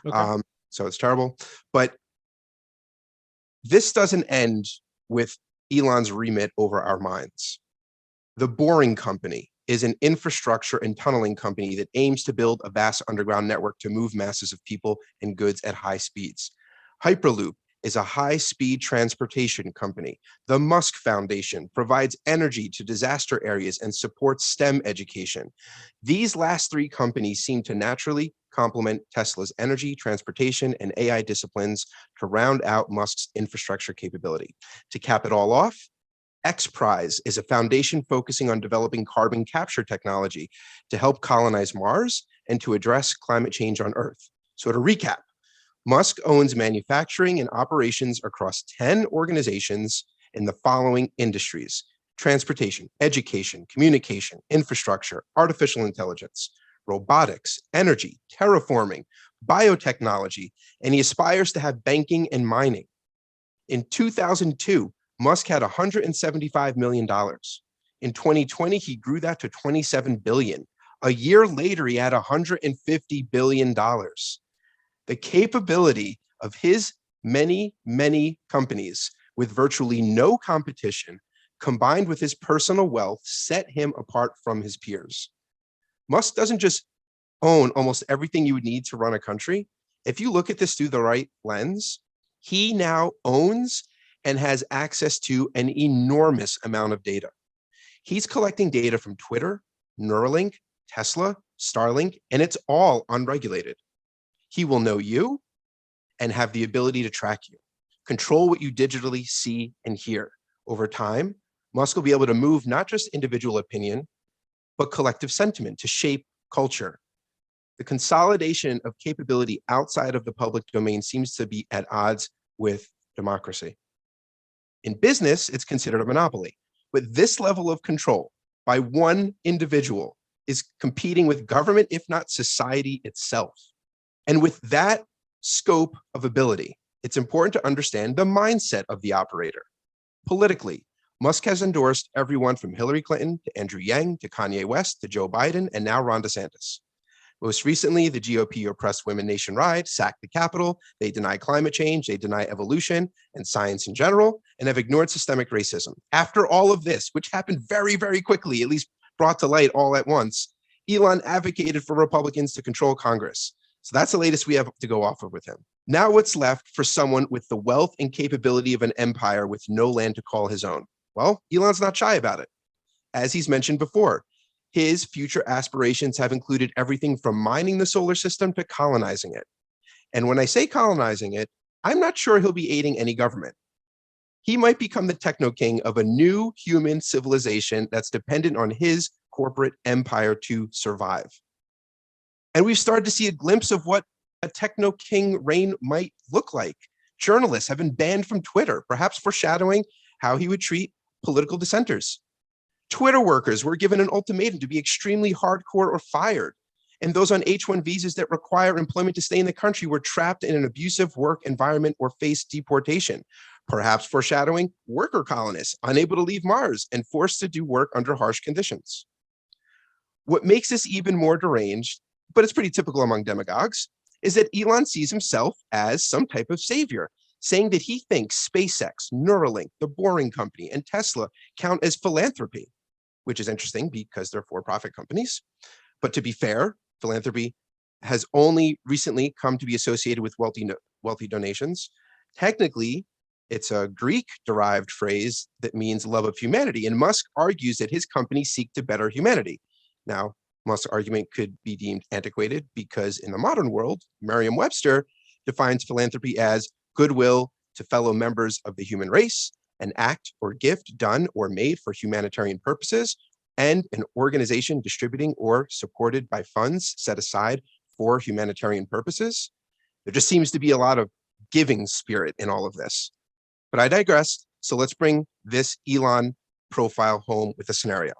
Okay. So it's terrible. But this doesn't end with Elon's remit over our minds. The Boring Company is an infrastructure and tunneling company that aims to build a vast underground network to move masses of people and goods at high speeds. Hyperloop is a high-speed transportation company. The Musk Foundation provides energy to disaster areas and supports STEM education. These last three companies seem to naturally complement Tesla's energy, transportation, and AI disciplines to round out Musk's infrastructure capability. To cap it all off, X Prize is a foundation focusing on developing carbon capture technology to help colonize Mars and to address climate change on Earth. So to recap, Musk owns manufacturing and operations across 10 organizations in the following industries: transportation, education, communication, infrastructure, artificial intelligence, robotics, energy, terraforming, biotechnology, and he aspires to have banking and mining. In 2002, Musk had $175 million. In 2020, he grew that to $27 billion. A year later, he had $150 billion. The capability of his many, many companies with virtually no competition, combined with his personal wealth, set him apart from his peers. Musk doesn't just own almost everything you would need to run a country. If you look at this through the right lens, he now owns and has access to an enormous amount of data. He's collecting data from Twitter, Neuralink, Tesla, Starlink, and it's all unregulated. He will know you and have the ability to track you, control what you digitally see and hear. Over time, Musk will be able to move not just individual opinion, but collective sentiment to shape culture. The consolidation of capability outside of the public domain seems to be at odds with democracy. In business, it's considered a monopoly, but this level of control by one individual is competing with government, if not society itself. And with that scope of ability, it's important to understand the mindset of the operator. Politically, Musk has endorsed everyone from Hillary Clinton to Andrew Yang to Kanye West to Joe Biden and now Ron DeSantis. Most recently, the GOP oppressed women nationwide, sacked the Capitol, they deny climate change, they deny evolution and science in general, and have ignored systemic racism. After all of this, which happened very, very quickly, at least brought to light all at once, Elon advocated for Republicans to control Congress. So that's the latest we have to go off of with him. Now what's left for someone with the wealth and capability of an empire with no land to call his own? Well, Elon's not shy about it. As he's mentioned before, his future aspirations have included everything from mining the solar system to colonizing it. And when I say colonizing it, I'm not sure he'll be aiding any government. He might become the techno king of a new human civilization that's dependent on his corporate empire to survive. And we've started to see a glimpse of what a techno king reign might look like. Journalists have been banned from Twitter, perhaps foreshadowing how he would treat political dissenters. Twitter workers were given an ultimatum to be extremely hardcore or fired. And those on H-1 visas that require employment to stay in the country were trapped in an abusive work environment or faced deportation, perhaps foreshadowing worker colonists unable to leave Mars and forced to do work under harsh conditions. What makes this even more deranged, but it's pretty typical among demagogues, is that Elon sees himself as some type of savior, saying that he thinks SpaceX, Neuralink, the Boring Company, and Tesla count as philanthropy, which is interesting because they're for-profit companies. But to be fair, philanthropy has only recently come to be associated with wealthy donations. Technically, it's a Greek-derived phrase that means love of humanity, and Musk argues that his companies seek to better humanity. Now, Musk's argument could be deemed antiquated because in the modern world, Merriam-Webster defines philanthropy as goodwill to fellow members of the human race, an act or gift done or made for humanitarian purposes, and an organization distributing or supported by funds set aside for humanitarian purposes. There just seems to be a lot of giving spirit in all of this. But I digress, so let's bring this Elon profile home with a scenario.